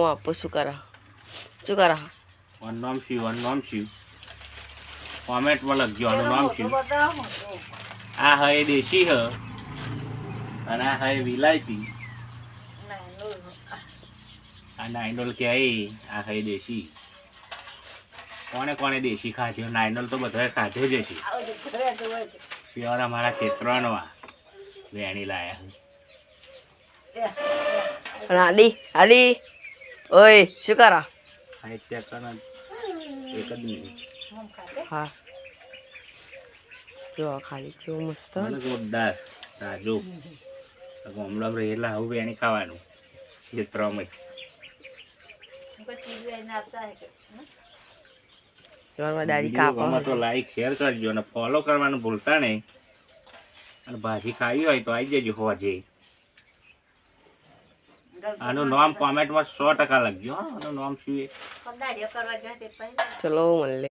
આપો શું કરા નામ શિવ કોમેન્ટમાં લખજો આનું નામ શિવ આ હે દેશી હ અને આ હે વિલાયતી આ નાઇનોલ કે આ હે દેશી કોણે દેશી ખાધ્યો નાઇનોલ તો બધાએ ખાધ્યો જ છે પ્યોર અમારા ખેતરનો આ વેણી લાયા આડી ઓય શું કરા સાહિત્ય કર એક જ મિનિટ હા જો ખાલી છે મસ્ત જોરદાર રાજુ ગામડામાં રહેલા આવું વેણી ખાવાનું ખેતરમાં દાદી કાપા તો લાઈક શેર કરજો અને ફોલો કરવાનું ભૂલતા નહીં અને ભાજી ખાવી હોય તો આવી જજો હોજે આનું નામ કોમેન્ટમાં 100% લખજો આનું નામ શું ચલો મળે